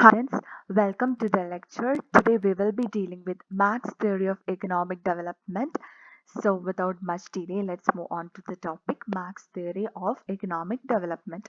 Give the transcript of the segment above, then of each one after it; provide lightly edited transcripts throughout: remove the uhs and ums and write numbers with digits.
Friends, welcome to the lecture. Today we will be dealing with Marx theory of economic development. So without much delay, let's move on to the topic Marx theory of economic development.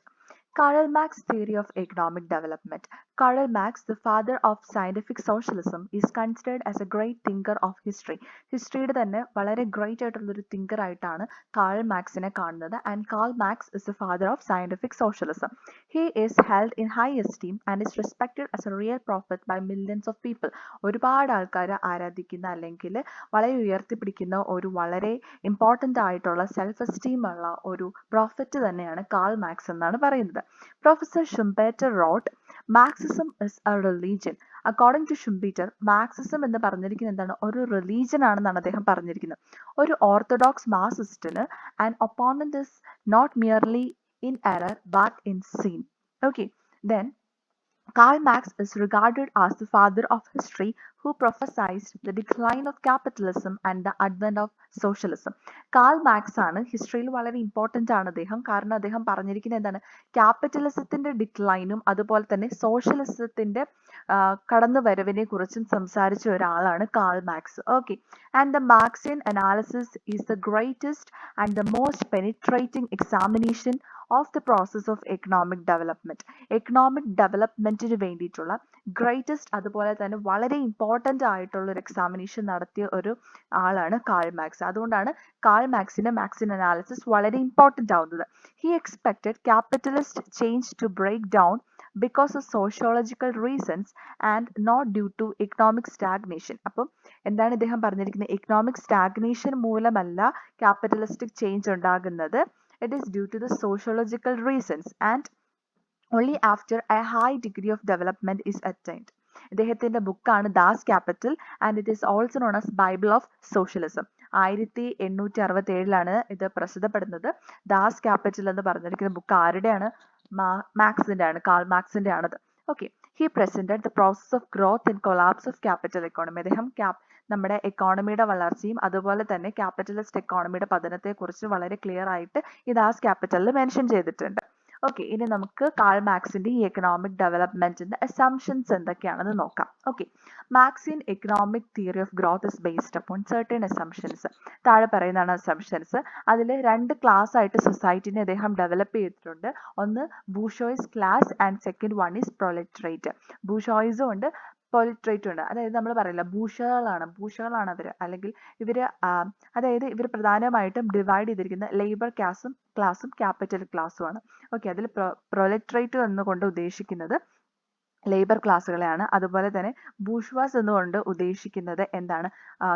Karl Marx theory of economic development. Karl Marx, the father of scientific socialism, is considered as a great thinker of history. ഹിസ്റ്ററിയുടെ തന്നെ വളരെ great ആയിട്ടുള്ള ഒരു thinker ആയിട്ടാണ് call മാക്സിനെ കാണുന്നത്. And Karl Marx is the father of scientific socialism. He is held in high esteem and is respected as a real prophet by millions of people. ഒരുപാട് ആൾക്കാർ ആരാധിക്കുന്ന അല്ലെങ്കിൽ വളരെ ഉയർത്തിപ്പിടിക്കുന്ന ഒരു വളരെ ഇമ്പോർട്ടൻ്റ് ആയിട്ടുള്ള സെൽഫ് എസ്റ്റീം ഉള്ള ഒരു പ്രോഫറ്റ് തന്നെയാണ് കാൾ മാക്സ് എന്നാണ് പറയുന്നത്. Professor Schumpeter wrote Marxism is a religion. According to Schumpeter, Marxism എന്ന് പറഞ്ഞിരിക്കുന്നത് എന്താണ്? ഒരു റിലീജിയൻ ആണെന്നാണ് അദ്ദേഹം പറഞ്ഞിരിക്കുന്നത്. ഒരു ഓർത്തഡോക്സ് മാർക്സിസ്റ്റിന് an opponent is not merely in error but in sin. Okay, then Karl Marx is regarded as the father of history who prophesied the decline of capitalism and the advent of socialism. Karl Marx ആണ് ഹിസ്റ്ററിയിൽ വളരെ important ആണ് അദ്ദേഹം. കാരണം അദ്ദേഹം പറഞ്ഞിരിക്കുന്നത് എന്താണ്? ക്യാപിറ്റലിസത്തിന്റെ ഡിക്ലൈനും അതുപോലെ തന്നെ സോഷ്യലിസത്തിന്റെ കടന്നുവരവിനെ കുറിച്ചും സംസാരിച്ച ഒരാളാണ് Karl Marx. Okay, and the Marxian analysis is the greatest and the most penetrating examination of the process of economic development. Economic ഡെവലപ്മെന്റിന് വേണ്ടിയിട്ടുള്ള ഗ്രേറ്റസ്റ്റ് അതുപോലെ തന്നെ വളരെ ഇമ്പോർട്ടൻ്റ് ആയിട്ടുള്ള ഒരു എക്സാമിനേഷൻ നടത്തിയ ഒരു ആളാണ് കാൾ മാക്സ്. അതുകൊണ്ടാണ് കാൾ മാക്സിന്റെ മാക്സിൻ അനാലിസിസ് വളരെ ഇമ്പോർട്ടൻ്റ് ആവുന്നത്. He expected capitalist change to break down because of sociological reasons and not due to economic stagnation. അപ്പം എന്താണ് ഇദ്ദേഹം പറഞ്ഞിരിക്കുന്നത്? എക്കണോമിക് സ്റ്റാഗ്നേഷൻ മൂലമല്ല ക്യാപിറ്റലിസ്റ്റിക് ചേഞ്ച് ഉണ്ടാകുന്നത്. It is due to the sociological reasons and only after a high degree of development is attained. ഇദ്ദേഹത്തിന്റെ ബുക്കാണ് Das capital and it is also known as Bible of socialism. 1867 ഇത് പ്രസിദ്ധപ്പെടുന്നത്. Das capital എന്ന് പറഞ്ഞിരിക്കുന്ന book ആരുടെയാണ്? മാക്സിന്റെ ആണ്, call മാക്സിന്റെ ആണത്. Okay, he presented the process of growth and collapse of capital economy. അദ്ദേഹം നമ്മുടെ എക്കോണമിയുടെ വളർച്ചയും അതുപോലെ തന്നെ ക്യാപിറ്റലിസ്റ്റ് എക്കോണമിയുടെ പതനത്തെക്കുറിച്ച് വളരെ ക്ലിയർ ആയിട്ട് ഈ ദാസ് ക്യാപിറ്റലിൽ മെൻഷൻ ചെയ്തിട്ടുണ്ട്. ഓക്കെ, ഇനി നമുക്ക് കാൾ മാക്സിന്റെ ഈ എക്കണോമിക് ഡെവലപ്മെന്റിന്റെ അസംഷൻസ് എന്തൊക്കെയാണെന്ന് നോക്കാം. Okay, Marxian economic theory of growth is based upon certain assumptions. താഴെ പറയുന്നതാണ് അസംഷൻസ്. അതിൽ രണ്ട് ക്ലാസ് ആയിട്ട് സൊസൈറ്റിനെ അദ്ദേഹം ഡെവലപ്പ് ചെയ്തിട്ടുണ്ട്. ഒന്ന് bourgeoisie class and second one is proletariat. ബൂർഷ്വായ്സും ഉണ്ട്, പൊളിട്രേറ്റും ഉണ്ട്. അതായത് നമ്മൾ പറയില്ല ഭൂഷകളാണ് അവർ, അല്ലെങ്കിൽ ഇവർ പ്രധാനമായിട്ടും ഡിവൈഡ് ചെയ്തിരിക്കുന്ന ലേബർ ക്ലാസും ക്യാപിറ്റൽ ക്ലാസ്സുമാണ്. ഓക്കെ, അതിൽ പ്രൊലറ്ററേറ്റ് എന്നുകൊണ്ട് ഉദ്ദേശിക്കുന്നത് ലേബർ ക്ലാസ്സുകളെയാണ്. അതുപോലെ തന്നെ ബൂർഷ്വാസ് എന്നുകൊണ്ട് ഉദ്ദേശിക്കുന്നത് എന്താണ്?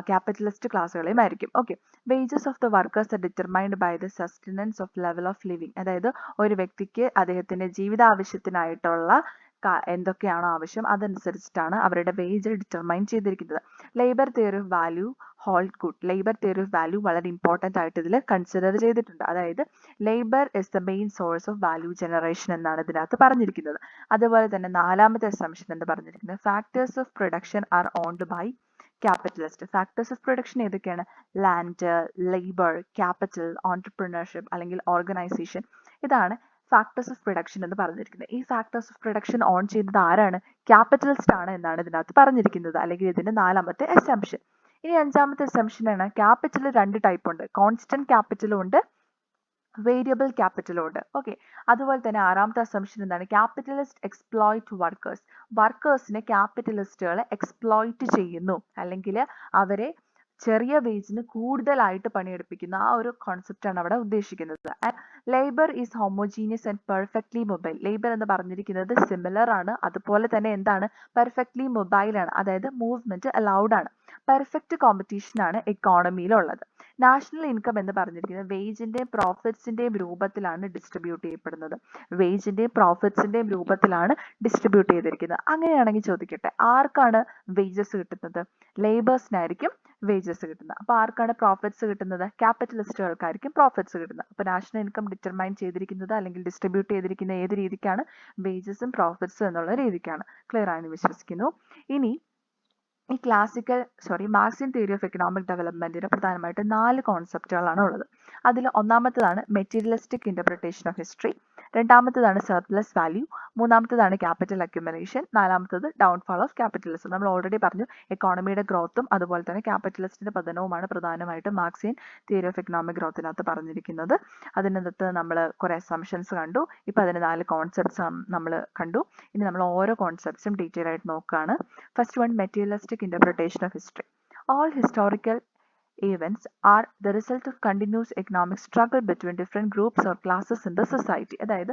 ക്യാപിറ്റലിസ്റ്റ് ക്ലാസ്സുകളെയും ആയിരിക്കും. Okay, wages of the workers are determined by the sustenance of level of living. അതായത് ഒരു വ്യക്തിക്ക് അദ്ദേഹത്തിന്റെ ജീവിതാവശ്യത്തിനായിട്ടുള്ള എന്തൊക്കെയാണോ ആവശ്യം അതനുസരിച്ചിട്ടാണ് അവരുടെ വേജ് ഡിറ്റർമൈൻ ചെയ്തിരിക്കുന്നത്. Labour theory of value hold good. Labour theory of value വളരെ ഇമ്പോർട്ടൻ്റ് ആയിട്ട് ഇതിൽ കൺസിഡർ ചെയ്തിട്ടുണ്ട്. അതായത് labour is the main source of value generation എന്നാണ് ഇതിനകത്ത് പറഞ്ഞിരിക്കുന്നത്. അതുപോലെ തന്നെ നാലാമത്തെ അസംഷൻ എന്ന് പറഞ്ഞിരിക്കുന്നത് factors of production are owned by capitalist. Factors of production ഏതൊക്കെയാണ്? ലാൻഡ്, ലേബർ, ക്യാപിറ്റൽ, ഓൺടർപ്രണർഷിപ്പ് അല്ലെങ്കിൽ ഓർഗനൈസേഷൻ. ഇതാണ് ഫാക്ടേഴ്സ് ഓഫ് പ്രൊഡക്ഷൻ എന്ന് പറഞ്ഞിരിക്കുന്നത്. ഈ ഫാക്ടേഴ്സ് ഓഫ് പ്രൊഡക്ഷൻ ഓൺ ചെയ്യുന്നത് ആരാണ്? ക്യാപിറ്റലിസ്റ്റ് ആണ് എന്നാണ് ഇതിനകത്ത് പറഞ്ഞിരിക്കുന്നത്, അല്ലെങ്കിൽ ഇതിന്റെ നാലാമത്തെ അസംഷൻ. ഇനി അഞ്ചാമത്തെ അസംഷൻ ആണ് ക്യാപിറ്റൽ രണ്ട് ടൈപ്പ് ഉണ്ട്. കോൺസ്റ്റന്റ് ക്യാപിറ്റലും ഉണ്ട്, വേരിയബിൾ ക്യാപിറ്റലും ഉണ്ട്. ഓക്കെ, അതുപോലെ തന്നെ ആറാമത്തെ അസംഷൻ എന്താണ്? Capitalist exploit workers. വർക്കേഴ്സിനെ ക്യാപിറ്റലിസ്റ്റുകൾ എക്സ്പ്ലോയിറ്റ് ചെയ്യുന്നു, അല്ലെങ്കിൽ അവരെ ചെറിയ വേജിന് കൂടുതലായിട്ട് പണിയെടുപ്പിക്കുന്ന ആ ഒരു കോൺസെപ്റ്റ് ആണ് അവിടെ ഉദ്ദേശിക്കുന്നത്. Labour is homogeneous and perfectly mobile. Labour എന്ന് പറഞ്ഞിരിക്കുന്നത് സിമിലർ ആണ്, അതുപോലെ തന്നെ എന്താണ്? പെർഫെക്റ്റ്ലി മൊബൈൽ ആണ്, അതായത് മൂവ്മെന്റ് അലൗഡ് ആണ്. പെർഫെക്റ്റ് കോമ്പറ്റീഷൻ ആണ് എക്കോണമിയിലുള്ളത്. നാഷണൽ ഇൻകം എന്ന് പറഞ്ഞിരിക്കുന്നത് വേജിന്റെയും പ്രോഫിറ്റ്സിന്റെയും രൂപത്തിലാണ് ഡിസ്ട്രിബ്യൂട്ട് ചെയ്യപ്പെടുന്നത്. വേജിന്റെയും പ്രോഫിറ്റ്സിന്റെയും രൂപത്തിലാണ് ഡിസ്ട്രിബ്യൂട്ട് ചെയ്തിരിക്കുന്നത്. അങ്ങനെയാണെങ്കിൽ ചോദിക്കട്ടെ, ആർക്കാണ് വേജസ് കിട്ടുന്നത്? ലേബേഴ്സിനായിരിക്കും വേജസ് കിട്ടുന്നത്. അപ്പോൾ ആർക്കാണ് പ്രോഫിറ്റ്സ് കിട്ടുന്നത്? ക്യാപിറ്റലിസ്റ്റുകൾക്കായിരിക്കും പ്രോഫിറ്റ്സ് കിട്ടുന്നത്. അപ്പോൾ നാഷണൽ ഇൻകം ഡിറ്റർമൈൻ ചെയ്തിരിക്കുന്നത് അല്ലെങ്കിൽ ഡിസ്ട്രിബ്യൂട്ട് ചെയ്തിരിക്കുന്ന ഏത് രീതിക്കാണ്? വേജസും പ്രോഫിറ്റ്സും എന്നുള്ള രീതിക്കാണ്. ക്ലിയർ ആണെന്ന് വിശ്വസിക്കുന്നു. ഇനി ഈ മാർക്സിയൻ തിയറി ഓഫ് എക്കണോമിക് ഡെവലപ്മെന്റിന് പ്രധാനമായിട്ട് 4 കോൺസെപ്റ്റുകളാണ് ഉള്ളത്. അതിൽ ഒന്നാമത്തേതാണ് മെറ്റീരിയലിസ്റ്റിക് ഇന്റർപ്രിട്ടേഷൻ ഓഫ് ഹിസ്റ്ററി, രണ്ടാമത്തേതാണ് സർപ്ലസ് വാല്യൂ, മൂന്നാമത്തേതാണ് ക്യാപിറ്റൽ അക്യുമുലേഷൻ, നാലാമത്തേത് ഡൗൺഫാൾ ഓഫ് ക്യാപിറ്റലിസം. നമ്മൾ ഓൾറെഡി പറഞ്ഞു എക്കോണമിയുടെ ഗ്രോത്തും അതുപോലെ തന്നെ ക്യാപിറ്റലിസ്റ്റിന്റെ പതനവുമാണ് പ്രധാനമായിട്ടും മാർക്സിയൻ തിയറി ഓഫ് എക്കണോമിക് ഗ്രോത്തിനകത്ത് പറഞ്ഞിരിക്കുന്നത്. അതിനകത്ത് നമ്മൾ കുറെ അസംഷൻസ് കണ്ടു. ഇപ്പം അതിന് 4 കോൺസെപ്റ്റ്സ് നമ്മൾ കണ്ടു. ഇനി നമ്മൾ ഓരോ കോൺസെപ്റ്റ്സും ഡീറ്റെയിൽ ആയിട്ട് നോക്കുകയാണ്. First one, materialistic interpretation of history. All historical events are the result of continuous economic struggle between different groups or classes in the society. അതായത്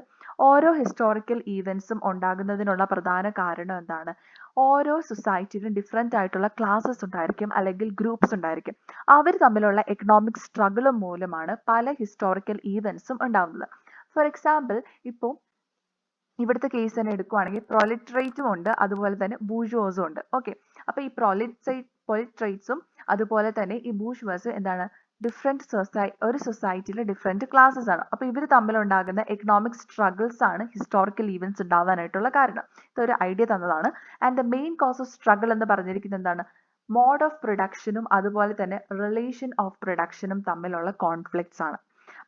ഓരോ ഹിസ്റ്റോറിക്കൽ ഈവൻസും ഉണ്ടാകുന്നതിനുള്ള പ്രധാന കാരണം എന്താണ്? ഓരോ സൊസൈറ്റിയിലും ഡിഫറെൻ്റ് ആയിട്ടുള്ള ക്ലാസ്സസ് ഉണ്ടായിരിക്കും അല്ലെങ്കിൽ ഗ്രൂപ്പ്സ് ഉണ്ടായിരിക്കും. അവർ തമ്മിലുള്ള എക്കണോമിക് സ്ട്രഗിൾ മൂലമാണ് പല ഹിസ്റ്റോറിക്കൽ ഈവൻസും ഉണ്ടാകുന്നത്. ഫോർ എക്സാമ്പിൾ, ഇപ്പോൾ ഇവിടുത്തെ കേസ് തന്നെ എടുക്കുകയാണെങ്കിൽ പ്രൊലിറ്ററേറ്റും ഉണ്ട്, അതുപോലെ തന്നെ ബൂർഷ്വാസും ഉണ്ട്. ഓക്കെ, അപ്പോൾ ഈ പ്രൊലിറ്ററേറ്റ്സും അതുപോലെ തന്നെ ഈ ബൂർഷ്വാസും എന്താണ്? ഒരു സൊസൈറ്റിയിലെ ഡിഫറെൻറ്റ് ക്ലാസ്സസ് ആണ്. അപ്പോൾ ഇവർ തമ്മിലുണ്ടാകുന്ന എക്കണോമിക് സ്ട്രഗിൾസ് ആണ് ഹിസ്റ്റോറിക്കൽ ഈവൻസ് ഉണ്ടാവാനായിട്ടുള്ള കാരണം. ഇതൊരു ഐഡിയ തന്നതാണ്. And the main cause of struggle എന്ന് പറഞ്ഞിരിക്കുന്നത് എന്താണ്? മോഡ് ഓഫ് പ്രൊഡക്ഷനും അതുപോലെ തന്നെ റിലേഷൻ ഓഫ് പ്രൊഡക്ഷനും തമ്മിലുള്ള കോൺഫ്ലിക്ട്സ് ആണ്.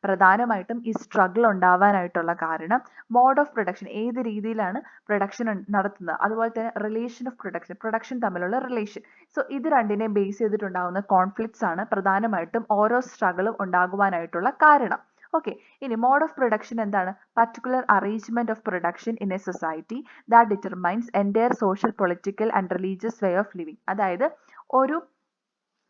പ്രധാനമായിട്ടും ഈ സ്ട്രഗിൾ ഉണ്ടാവാനായിട്ടുള്ള കാരണം മോഡ് ഓഫ് പ്രൊഡക്ഷൻ, ഏത് രീതിയിലാണ് പ്രൊഡക്ഷൻ നടത്തുന്നത്, അതുപോലെ തന്നെ റിലേഷൻ ഓഫ് പ്രൊഡക്ഷൻ തമ്മിലുള്ള റിലേഷൻ. സോ ഇത് രണ്ടിനെയും ബേസ് ചെയ്തിട്ടുണ്ടാകുന്ന കോൺഫ്ലിക്ട്സ് ആണ് പ്രധാനമായിട്ടും ഓരോ സ്ട്രഗിളും ഉണ്ടാകുവാനായിട്ടുള്ള കാരണം. ഓക്കെ, ഇനി മോഡ് ഓഫ് പ്രൊഡക്ഷൻ എന്താണ്? Particular arrangement of production in a society that determines entire social political and religious way of living. അതായത് ഒരു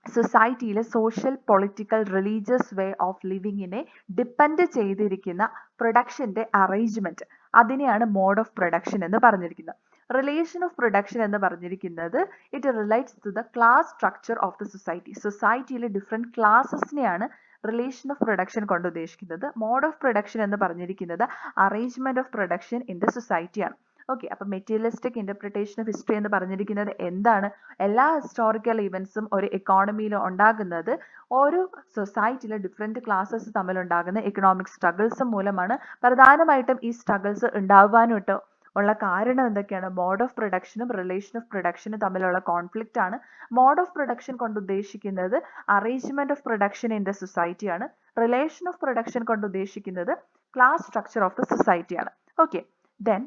സൊസൈറ്റിയിലെ social political religious way of ലിവിങ്ങിനെ ഡിപ്പെൻഡ് ചെയ്തിരിക്കുന്ന പ്രൊഡക്ഷന്റെ അറേഞ്ച്മെന്റ്, അതിനെയാണ് മോഡ് ഓഫ് പ്രൊഡക്ഷൻ എന്ന് പറഞ്ഞിരിക്കുന്നത്. റിലേഷൻ ഓഫ് പ്രൊഡക്ഷൻ എന്ന് പറഞ്ഞിരിക്കുന്നത് it relates to the class structure of the society. സൊസൈറ്റിയിലെ ഡിഫറെന്റ് ക്ലാസസിനെയാണ് റിലേഷൻ ഓഫ് പ്രൊഡക്ഷൻ കൊണ്ട് ഉദ്ദേശിക്കുന്നത്. മോഡ് ഓഫ് പ്രൊഡക്ഷൻ എന്ന് പറഞ്ഞിരിക്കുന്നത് arrangement of production in the സൊസൈറ്റിയാണ്. ഓക്കെ, അപ്പം മെറ്റീരിയലിസ്റ്റിക് ഇന്റർപ്രിട്ടേഷൻ ഓഫ് ഹിസ്റ്ററി എന്ന് പറഞ്ഞിരിക്കുന്നത് എന്താണ്? എല്ലാ ഹിസ്റ്റോറിക്കൽ ഇവന്റ്സും ഒരു എക്കോണമിയിൽ ഉണ്ടാകുന്നത് ഓരോ സൊസൈറ്റിയിലെ ഡിഫറെന്റ് ക്ലാസ്സസ് തമ്മിലുണ്ടാകുന്ന എക്കണോമിക് സ്ട്രഗിൾസ് മൂലമാണ്. പ്രധാനമായിട്ടും ഈ സ്ട്രഗിൾസ് ഉണ്ടാവാനായിട്ട് ഉള്ള കാരണം എന്തൊക്കെയാണ്? മോഡ് ഓഫ് പ്രൊഡക്ഷനും റിലേഷൻ ഓഫ് പ്രൊഡക്ഷനും തമ്മിലുള്ള കോൺഫ്ലിക്റ്റ് ആണ്. മോഡ് ഓഫ് പ്രൊഡക്ഷൻ കൊണ്ട് ഉദ്ദേശിക്കുന്നത് arrangement of production in the സൊസൈറ്റിയാണ്. റിലേഷൻ ഓഫ് പ്രൊഡക്ഷൻ കൊണ്ട് ഉദ്ദേശിക്കുന്നത് ക്ലാസ് സ്ട്രക്ചർ ഓഫ് ദ സൊസൈറ്റിയാണ്. ഓക്കെ, ദെൻ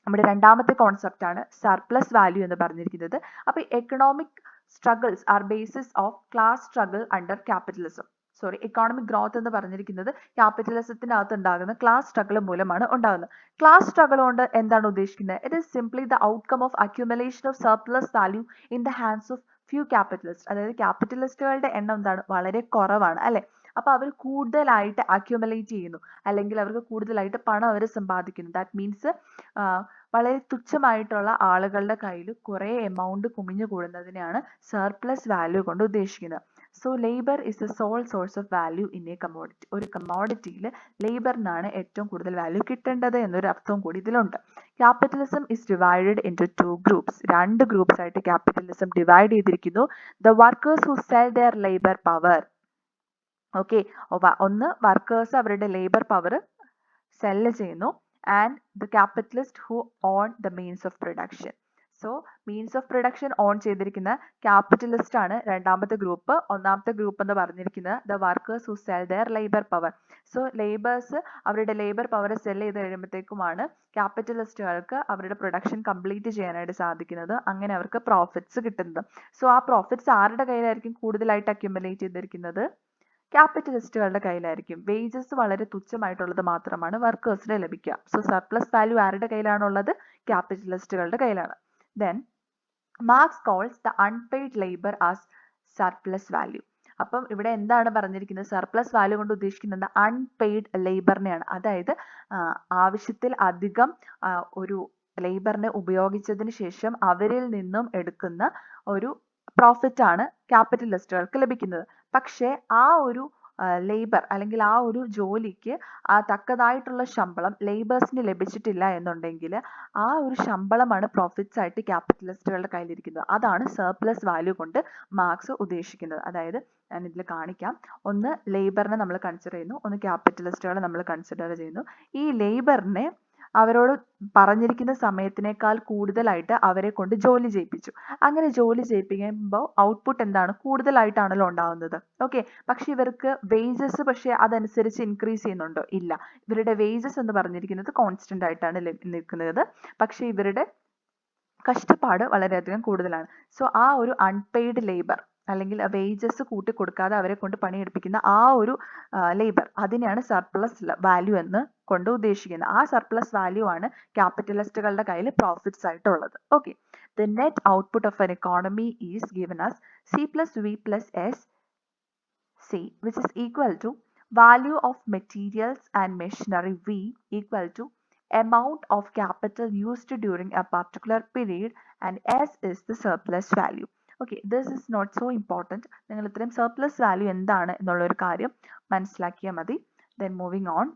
നമ്മുടെ രണ്ടാമത്തെ കോൺസെപ്റ്റ് ആണ് സർപ്ലസ് വാല്യൂ എന്ന് പറഞ്ഞിരിക്കുന്നത്. അപ്പോൾ economic struggles are basis of class struggle under capitalism. Economic growth എന്ന് പറഞ്ഞിരിക്കുന്നത് ക്യാപിറ്റലിസത്തിനകത്ത് ഉണ്ടാകുന്ന ക്ലാസ് സ്ട്രഗിൾ മൂലമാണ് ഉണ്ടാകുന്നത്. ക്ലാസ് സ്ട്രഗിൾ കൊണ്ട് എന്താണ് ഉദ്ദേശിക്കുന്നത്? It is simply the outcome of accumulation of surplus value in the hands of few capitalist. അതായത് ക്യാപിറ്റലിസ്റ്റുകളുടെ എണ്ണം എന്താണ്? വളരെ കുറവാണ് അല്ലെ. അപ്പോൾ അവർ കൂടുതലായിട്ട് അക്യുമുലേറ്റ് ചെയ്യുന്നു, അല്ലെങ്കിൽ അവർക്ക് കൂടുതലായിട്ട് പണം അവർ സമ്പാദിക്കുന്നു. ദാറ്റ് മീൻസ് വളരെ തുച്ഛമായിട്ടുള്ള ആളുകളുടെ കയ്യിൽ കുറേ എമൗണ്ട് കുമിഞ്ഞു കൂടുന്നതിനെയാണ് സർപ്ലസ് വാല്യൂ കൊണ്ട് ഉദ്ദേശിക്കുന്നത്. So labour is a sole source of value in a commodity. ഒരു കമ്മോഡിറ്റിയിൽ ലേബറിനാണ് ഏറ്റവും കൂടുതൽ വാല്യൂ കിട്ടേണ്ടത് എന്നൊരു അർത്ഥവും കൂടി ഇതിലുണ്ട്. Capitalism is divided into 2 groups. 2 groups ആയിട്ട് ക്യാപിറ്റലിസം ഡിവൈഡ് ചെയ്തിരിക്കുന്നു. The workers who sell their labour power. Okay, ഒന്ന് വർക്കേഴ്സ് അവരുടെ ലേബർ പവർ സെല്ല് ചെയ്യുന്നു, and the capitalist who own the means of production. So means of production own ചെയ്തിരിക്കുന്ന capitalist ആണ് രണ്ടാമത്തെ group. ഒന്നാമത്തെ group എന്ന് പറഞ്ഞിരിക്കുന്നത് the workers who sell their labour power. So labours അവരുടെ ലേബർ പവർ സെൽ ചെയ്ത് കഴിയുമ്പോഴത്തേക്കുമാണ് ക്യാപിറ്റലിസ്റ്റുകൾക്ക് അവരുടെ പ്രൊഡക്ഷൻ കംപ്ലീറ്റ് ചെയ്യാനായിട്ട് സാധിക്കുന്നത്. അങ്ങനെ അവർക്ക് പ്രോഫിറ്റ്സ് കിട്ടുന്നത്. സോ ആ പ്രോഫിറ്റ്സ് ആരുടെ കയ്യിലായിരിക്കും കൂടുതലായിട്ട് അക്യുമുലേറ്റ് ചെയ്തിരിക്കുന്നത്? ക്യാപിറ്റലിസ്റ്റുകളുടെ കയ്യിലായിരിക്കും. വേജസ് വളരെ തുച്ഛമായിട്ടുള്ളത് മാത്രമാണ് വർക്കേഴ്സിന് ലഭിക്കുക. സോ സർപ്ലസ് വാല്യൂ ആരുടെ കയ്യിലാണുള്ളത്? ക്യാപിറ്റലിസ്റ്റുകളുടെ കയ്യിലാണ്. Then Marx calls the unpaid labour as surplus value. അപ്പം ഇവിടെ എന്താണ് പറഞ്ഞിരിക്കുന്നത്? സർപ്ലസ് വാല്യൂ കൊണ്ട് ഉദ്ദേശിക്കുന്നത് അൺപെയ്ഡ് ലേബറിനെയാണ്. അതായത് ആവശ്യത്തിൽ അധികം ഒരു ലേബറിനെ ഉപയോഗിച്ചതിന് ശേഷം അവരിൽ നിന്നും എടുക്കുന്ന ഒരു പ്രോഫിറ്റ് ആണ് ക്യാപിറ്റലിസ്റ്റുകൾക്ക് ലഭിക്കുന്നത്. പക്ഷേ ആ ഒരു ലേബർ അല്ലെങ്കിൽ ആ ഒരു ജോലിക്ക് തക്കതായിട്ടുള്ള ശമ്പളം ലേബേഴ്സിന് ലഭിച്ചിട്ടില്ല എന്നുണ്ടെങ്കിൽ ആ ഒരു ശമ്പളമാണ് പ്രോഫിറ്റ്സ് ആയിട്ട് ക്യാപിറ്റലിസ്റ്റുകളുടെ കയ്യിലിരിക്കുന്നത്. അതാണ് സർപ്ലസ് വാല്യൂ കൊണ്ട് മാർക്സ് ഉദ്ദേശിക്കുന്നത്. അതായത് ഞാൻ ഇതിൽ കാണിക്കാം. ഒന്ന് ലേബറിനെ നമ്മൾ കൺസിഡർ ചെയ്യുന്നു, ഒന്ന് ക്യാപിറ്റലിസ്റ്റുകളെ നമ്മൾ കൺസിഡർ ചെയ്യുന്നു. ഈ ലേബറിനെ അവരോട് പറഞ്ഞിരിക്കുന്ന സമയത്തിനേക്കാൾ കൂടുതലായിട്ട് അവരെ കൊണ്ട് ജോലി ചെയ്യിപ്പിച്ചു. അങ്ങനെ ജോലി ചെയ്യിപ്പിക്കുമ്പോൾ ഔട്ട്പുട്ട് എന്താണ്, കൂടുതലായിട്ടാണല്ലോ ഉണ്ടാവുന്നത്. ഓക്കെ, പക്ഷെ ഇവർക്ക് വേജസ് പക്ഷെ അതനുസരിച്ച് ഇൻക്രീസ് ചെയ്യുന്നുണ്ടോ? ഇല്ല. ഇവരുടെ വേജസ് എന്ന് പറഞ്ഞിരിക്കുന്നത് കോൺസ്റ്റന്റ് ആയിട്ടാണ് നിൽക്കുന്നത്. പക്ഷെ ഇവരുടെ കഷ്ടപ്പാട് വളരെയധികം കൂടുതലാണ്. സോ ആ ഒരു അൺപെയ്ഡ് ലേബർ അല്ലെങ്കിൽ വേജസ് കൂട്ടി കൊടുക്കാതെ അവരെ കൊണ്ട് പണിയെടുപ്പിക്കുന്ന ആ ഒരു ലേബർ, അതിനെയാണ് സർപ്ലസ് വാല്യൂ എന്ന് കൊണ്ട് ഉദ്ദേശിക്കുന്നത്. ആ സർപ്ലസ് വാല്യൂ ആണ് ക്യാപിറ്റലിസ്റ്റുകളുടെ കയ്യിൽ പ്രോഫിറ്റ്സ് ആയിട്ടുള്ളത്. Okay, the net output of an economy is given as C plus V plus S C, which is equal to value of materials and machinery V equal to amount of capital used during a particular period, and S is the surplus value. Okay, this is not so important. നിങ്ങൾ ഇത്രയും surplus value എന്താണ് എന്നുള്ള ഒരു കാര്യം മനസ്സിലാക്കിയാൽ മതി. Then moving on,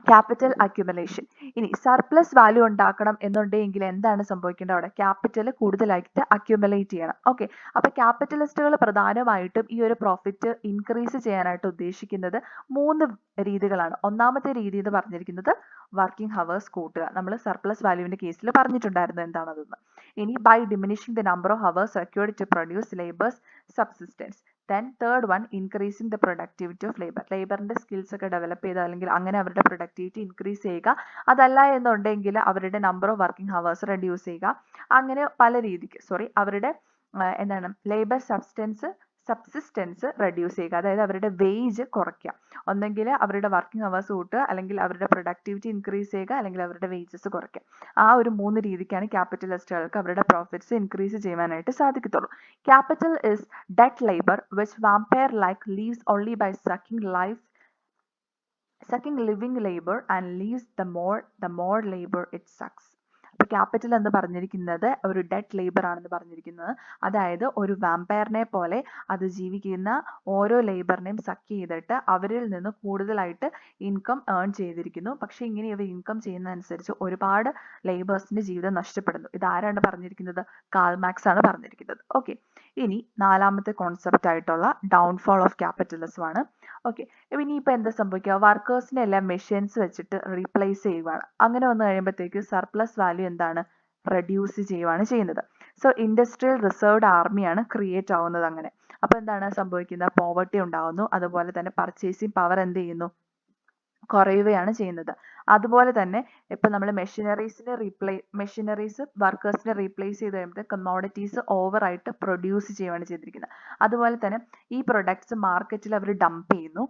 capital accumulation. ഇനി surplus value ഉണ്ടാക്കണം എന്നുണ്ടെങ്കിൽ എന്താണ് സംഭവിക്കേണ്ടത്? അവിടെ ക്യാപിറ്റൽ കൂടുതലായിട്ട് അക്യുമുലേറ്റ് ചെയ്യണം. ഓക്കെ, അപ്പൊ ക്യാപിറ്റലിസ്റ്റുകൾ പ്രധാനമായിട്ടും ഈ ഒരു പ്രോഫിറ്റ് ഇൻക്രീസ് ചെയ്യാനായിട്ട് ഉദ്ദേശിക്കുന്നത് 3 രീതികളാണ്. ഒന്നാമത്തെ രീതി എന്ന് പറഞ്ഞിരിക്കുന്നത് വർക്കിംഗ് ഹവേഴ്സ് കൂട്ടുക. നമ്മൾ സർപ്ലസ് വാല്യൂവിന്റെ കേസിൽ പറഞ്ഞിട്ടുണ്ടായിരുന്നു എന്താണതെന്ന്. ഇനി by diminishing the number of hours required to produce labor's subsistence. Then third one, increasing the productivity of labor. ലേബറിന്റെ സ്കിൽസ് ഒക്കെ ഡെവലപ്പ് ചെയ്ത് അല്ലെങ്കിൽ അങ്ങനെ അവരുടെ പ്രൊഡക്ടിവിറ്റി ഇൻക്രീസ് ചെയ്യുക. അതല്ല എന്നുണ്ടെങ്കിൽ അവരുടെ number of working hours reduce ചെയ്യുക. അങ്ങനെ പല രീതിക്ക് അവരുടെ എന്താണ് ലേബർ സബ്സിസ്റ്റൻസ് റെഡ്യൂസ് ചെയ്യുക, അതായത് അവരുടെ വേജ് കുറയ്ക്കുക. ഒന്നെങ്കിൽ അവരുടെ വർക്കിംഗ് ഹവേഴ്സ് കൂട്ടുക, അല്ലെങ്കിൽ അവരുടെ പ്രൊഡക്ടിവിറ്റി ഇൻക്രീസ് ചെയ്യുക, അല്ലെങ്കിൽ അവരുടെ വേജസ് കുറയ്ക്കുക. ആ ഒരു 3 രീതിക്കാണ് ക്യാപിറ്റലിസ്റ്റുകൾക്ക് അവരുടെ പ്രോഫിറ്റ്സ് ഇൻക്രീസ് ചെയ്യാനായിട്ട് സാധിക്കത്തുള്ളൂ. Capital is dead labor which vampire-like lives only by sucking living labor and leaves the more labor it sucks. അപ്പൊ ക്യാപിറ്റൽ എന്ന് പറഞ്ഞിരിക്കുന്നത് ഒരു ഡെഡ് ലേബർ ആണെന്ന് പറഞ്ഞിരിക്കുന്നത്. അതായത് ഒരു വാമ്പയറിനെ പോലെ അത് ജീവിക്കുന്ന ഓരോ ലേബറിനെയും സക്ക് ചെയ്തിട്ട് അവരിൽ നിന്ന് കൂടുതലായിട്ട് ഇൻകം ഏൺ ചെയ്തിരിക്കുന്നു. പക്ഷെ ഇങ്ങനെ ഇവർ ഇൻകം ചെയ്യുന്നതനുസരിച്ച് ഒരുപാട് ലേബേഴ്സിന്റെ ജീവിതം നഷ്ടപ്പെടുന്നു. ഇത് ആരാണ് പറഞ്ഞിരിക്കുന്നത്? കാൾ മാർക്സ് ആണ് പറഞ്ഞിരിക്കുന്നത്. ഓക്കെ, ഇനി 4ാമത്തെ കോൺസെപ്റ്റ് ആയിട്ടുള്ള ഡൗൺഫോൾ ഓഫ് ക്യാപിറ്റലിസം ആണ്. ഓക്കെ, ഇനിയിപ്പോൾ എന്താ സംഭവിക്കുക? വർക്കേഴ്സിനെ എല്ലാം മെഷീൻസ് വെച്ചിട്ട് റീപ്ലേസ് ചെയ്യുവാണ്. അങ്ങനെ വന്നു കഴിയുമ്പോഴത്തേക്ക് സർപ്ലസ് വാല്യൂ എന്താണ്? റെഡ്യൂസ് ചെയ്യുവാണ് ചെയ്യുന്നത്. സോ ഇൻഡസ്ട്രിയൽ റിസർവ്ഡ് ആർമിയാണ് ക്രിയേറ്റ് ആവുന്നത് അങ്ങനെ. അപ്പോൾ എന്താണ് സംഭവിക്കുന്നത്? പോവർട്ടി ഉണ്ടാവുന്നു. അതുപോലെ തന്നെ പർച്ചേസിങ് പവർ എന്ത് ചെയ്യുന്നു? കുറയുകയാണ് ചെയ്യുന്നത്. അതുപോലെ തന്നെ ഇപ്പം നമ്മൾ മെഷീനറീസ് വർക്കേഴ്സിനെ റീപ്ലേസ് ചെയ്ത് കഴിയുമ്പോൾ കമ്മോഡിറ്റീസ് ഓവറായിട്ട് പ്രൊഡ്യൂസ് ചെയ്യുകയാണ് ചെയ്തിരിക്കുന്നത്. അതുപോലെ തന്നെ ഈ പ്രൊഡക്ട്സ് മാർക്കറ്റിൽ അവർ ഡംപ് ചെയ്യുന്നു.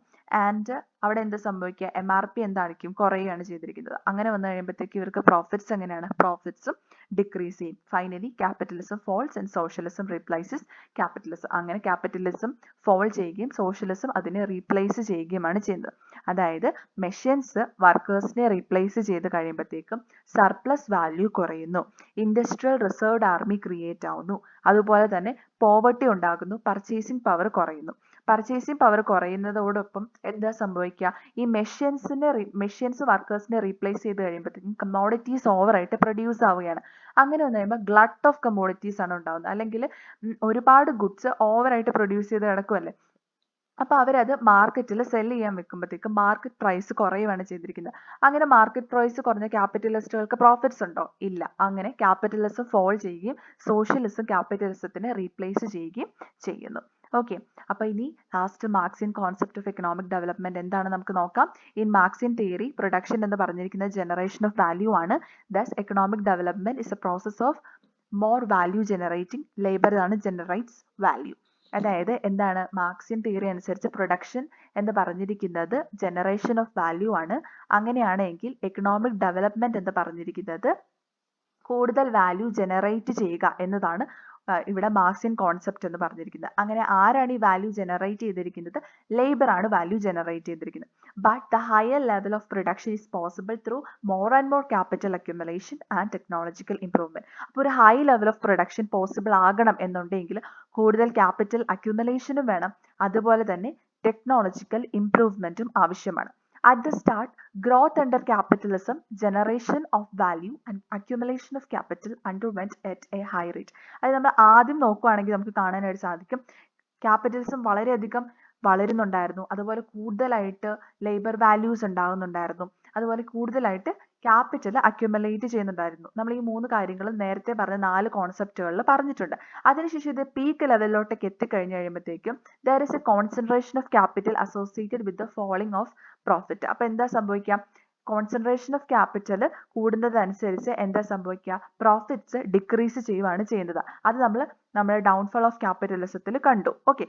ആൻഡ് അവിടെ എന്ത് സംഭവിക്കുക? MRP എന്തായിരിക്കും? കുറയുകയാണ് ചെയ്തിരിക്കുന്നത്. അങ്ങനെ വന്നു കഴിയുമ്പോഴത്തേക്ക് ഇവർക്ക് പ്രോഫിറ്റ്സ് എങ്ങനെയാണ്? പ്രോഫിറ്റ്സും ഡിക്രീസ് ചെയ്യും. Finally capitalism falls and socialism replaces capitalism. അങ്ങനെ ക്യാപിറ്റലിസം ഫോൾ ചെയ്യുകയും സോഷ്യലിസം അതിനെ റീപ്ലേസ് ചെയ്യുകയുമാണ് ചെയ്യുന്നത്. അതായത് മെഷീൻസ് വർക്കേഴ്സിനെ റീപ്ലേസ് ചെയ്ത് കഴിയുമ്പോഴത്തേക്കും സർപ്ലസ് വാല്യൂ കുറയുന്നു, ഇൻഡസ്ട്രിയൽ റിസർവ്ഡ് ആർമി ക്രിയേറ്റ് ആവുന്നു, അതുപോലെ തന്നെ പോവർട്ടി ഉണ്ടാകുന്നു, പർച്ചേസിങ് പവർ കുറയുന്നു. പർച്ചേസിങ് പവർ കുറയുന്നതോടൊപ്പം എന്താ സംഭവിക്കുക? ഈ മെഷീൻസ് വർക്കേഴ്സിനെ റീപ്ലേസ് ചെയ്ത് കഴിയുമ്പോഴത്തേക്കും കമ്മോഡിറ്റീസ് ഓവറായിട്ട് പ്രൊഡ്യൂസ് ആവുകയാണ്. അങ്ങനെ വന്നു കഴിയുമ്പോൾ ഗ്ലട്ട് ഓഫ് കമ്മോഡിറ്റീസ് ആണ് ഉണ്ടാകുന്നത്. അല്ലെങ്കിൽ ഒരുപാട് ഗുഡ്സ് ഓവറായിട്ട് പ്രൊഡ്യൂസ് ചെയ്ത് കിടക്കുമല്ലേ. അപ്പോൾ അവരത് മാർക്കറ്റിൽ സെൽ ചെയ്യാൻ വെക്കുമ്പോഴത്തേക്ക് മാർക്കറ്റ് പ്രൈസ് കുറയുകയാണ് ചെയ്തിരിക്കുന്നത്. അങ്ങനെ മാർക്കറ്റ് പ്രൈസ് കുറഞ്ഞ ക്യാപിറ്റലിസ്റ്റുകൾക്ക് പ്രോഫിറ്റ്സ് ഉണ്ടോ? ഇല്ല. അങ്ങനെ ക്യാപിറ്റലിസം ഫോൾ ചെയ്യുകയും സോഷ്യലിസം ക്യാപിറ്റലിസത്തിനെ റീപ്ലേസ് ചെയ്യുകയും ചെയ്യുന്നു. ഓക്കെ, അപ്പോൾ ഇനി last Marxian concept of economic development എന്താണ് നമുക്ക് നോക്കാം. ഇൻ മാർക്സിയൻ തിയറി പ്രൊഡക്ഷൻ എന്ന് പറഞ്ഞിരിക്കുന്നത് ജനറേഷൻ ഓഫ് വാല്യൂ ആണ്. Thus economic development is a process of more value generating. Labour ആണ് ജനറേറ്റ്സ് വാല്യൂ. അതായത് എന്താണ്? മാർക്സിയൻ തിയറി അനുസരിച്ച് പ്രൊഡക്ഷൻ എന്ന് പറഞ്ഞിരിക്കുന്നത് ജനറേഷൻ ഓഫ് വാല്യൂ ആണ്. അങ്ങനെയാണെങ്കിൽ എക്കണോമിക് ഡെവലപ്മെന്റ് എന്ന് പറഞ്ഞിരിക്കുന്നത് കൂടുതൽ വാല്യൂ ജനറേറ്റ് ചെയ്യുക എന്നതാണ് ഇവിടെ മാർക്സിയൻ കോൺസെപ്റ്റ് എന്ന് പറഞ്ഞിരിക്കുന്നത്. അങ്ങനെ ആരാണ് ഈ വാല്യൂ ജനറേറ്റ് ചെയ്തിരിക്കുന്നത്? ലേബർ ആണ് വാല്യൂ ജനറേറ്റ് ചെയ്തിരിക്കുന്നത്. But the higher level of production is possible through more and more capital accumulation and technological improvement. അപ്പോൾ ഒരു high level of production possible ആകണം എന്നുണ്ടെങ്കിൽ കൂടുതൽ ക്യാപിറ്റൽ അക്യുമുലേഷനും വേണം, അതുപോലെ തന്നെ ടെക്നോളജിക്കൽ ഇംപ്രൂവ്മെന്റും ആവശ്യമാണ്. At the start, growth under capitalism, generation of value and accumulation of capital underwent at a high rate. അത് നമ്മൾ ആദ്യം നോക്കുകയാണെങ്കിൽ നമുക്ക് കാണാനായിട്ട് സാധിക്കും ക്യാപിറ്റലിസം വളരെയധികം വളരുന്നുണ്ടായിരുന്നു. അതുപോലെ കൂടുതലായിട്ട് ലേബർ വാല്യൂസ് ഉണ്ടാകുന്നുണ്ടായിരുന്നു. അതുപോലെ കൂടുതലായിട്ട് ക്യാപിറ്റൽ അക്യുമുലേറ്റ് ചെയ്യുന്നുണ്ടായിരുന്നു. നമ്മൾ ഈ 3 കാര്യങ്ങളും നേരത്തെ പറഞ്ഞ 4 കോൺസെപ്റ്റുകളിൽ പറഞ്ഞിട്ടുണ്ട്. അതിനുശേഷം ഇത് പീക്ക് ലെവലിലോട്ടേക്ക് എത്തിക്കഴിഞ്ഞ് കഴിയുമ്പോഴത്തേക്കും there is a concentration of capital associated with the falling of profit. അപ്പോൾ എന്താ സംഭവിക്കുക? കോൺസെൻട്രേഷൻ ഓഫ് ക്യാപിറ്റൽ കൂടുന്നതനുസരിച്ച് എന്താ സംഭവിക്കുക? പ്രോഫിറ്റ്സ് ഡിക്രീസ് ചെയ്യുവാണ് ചെയ്യുന്നത്. അത് നമ്മൾ നമ്മുടെ ഡൗൺഫോൾ ഓഫ് ക്യാപിറ്റലിസത്തിൽ കണ്ടു. Okay.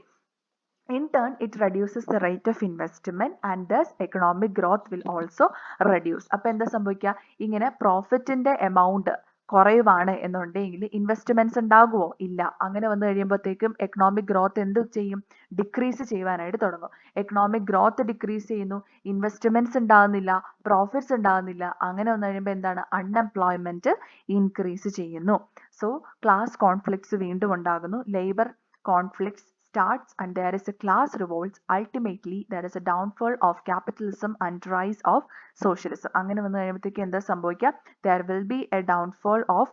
In turn, it reduces the rate of investment and thus economic growth will also reduce. അപ്പോൾ എന്താ സംഭവിക്കുക? ഇങ്ങനെ പ്രോഫിറ്റിന്റെ എമൗണ്ട് കുറയുവാണ് എന്നുണ്ടെങ്കിൽ ഇൻവെസ്റ്റ്മെന്റ്സ് ഉണ്ടാകുമോ? ഇല്ല. അങ്ങനെ വന്നു കഴിയുമ്പോഴത്തേക്കും എക്കണോമിക് ഗ്രോത്ത് എന്ത് ചെയ്യും? ഡിക്രീസ് ചെയ്യുവാനായിട്ട് തുടങ്ങും. എക്കണോമിക് ഗ്രോത്ത് ഡിക്രീസ് ചെയ്യുന്നു, ഇൻവെസ്റ്റ്മെന്റ്സ് ഉണ്ടാകുന്നില്ല, പ്രോഫിറ്റ്സ് ഉണ്ടാകുന്നില്ല. അങ്ങനെ വന്നു കഴിയുമ്പോൾ എന്താണ്? അൺഎംപ്ലോയ്മെന്റ് ഇൻക്രീസ് ചെയ്യുന്നു. സോ ക്ലാസ് കോൺഫ്ലിക്ട്സ് വീണ്ടും ഉണ്ടാകുന്നു. Labour conflicts starts and there is a class revolts. Ultimately there is a downfall of capitalism and rise of socialism. അങ്ങനെ വന്നു കഴിയുമ്പോഴത്തേക്ക് എന്താ സംഭവിക്കുക? There will be a downfall of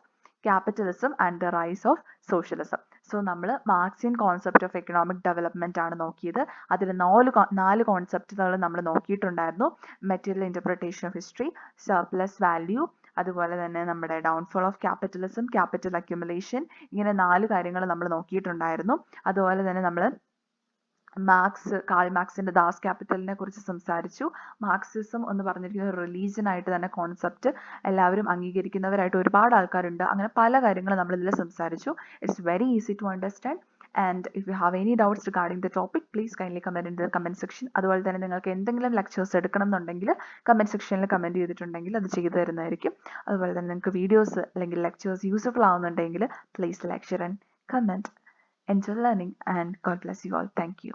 capitalism and the rise of socialism. So നമ്മൾ Marxian concept of economic development ആണ് നോക്കിയത്. അതിൽ 4 കോൺസെപ്റ്റുകൾ നമ്മൾ നോക്കിയിട്ടുണ്ടായിരുന്നു. Material interpretation of history, surplus value, അതുപോലെ തന്നെ നമ്മുടെ downfall of capitalism, capital accumulation, ഇങ്ങനെ 4 കാര്യങ്ങൾ നമ്മൾ നോക്കിയിട്ടുണ്ടായിരുന്നു. അതുപോലെ തന്നെ നമ്മൾ കാൾ മാർക്സിന്റെ ദാസ് ക്യാപിറ്റലിനെ കുറിച്ച് സംസാരിച്ചു. മാർക്സിസം എന്ന് പറഞ്ഞിരിക്കുന്ന ഒരു റിലീജിയൻ ആയിട്ട് തന്നെ കോൺസെപ്റ്റ് എല്ലാവരും അംഗീകരിക്കുന്നവരായിട്ട് ഒരുപാട് ആൾക്കാരുണ്ട്. അങ്ങനെ പല കാര്യങ്ങളും നമ്മൾ ഇതിൽ സംസാരിച്ചു. It's very easy to understand. And if you have any doubts regarding the topic, please kindly comment in the comment section. അതുപോലെ തന്നെ നിങ്ങൾക്ക് എന്തെങ്കിലും ലെക്ചേഴ്സ് എടുക്കണം എന്നുണ്ടെങ്കിൽ കമന്റ് സെക്ഷനിൽ കമന്റ് ചെയ്തിട്ടുണ്ടെങ്കിൽ അത് ചെയ്തു തരുന്നതായിരിക്കും. അതുപോലെ തന്നെ നിങ്ങൾക്ക് വീഡിയോസ് അല്ലെങ്കിൽ ലെക്ചേഴ്സ് യൂസ്ഫുൾ ആവുന്നുണ്ടെങ്കിൽ please like, share and comment. Enjoy learning and God bless you all. Thank you.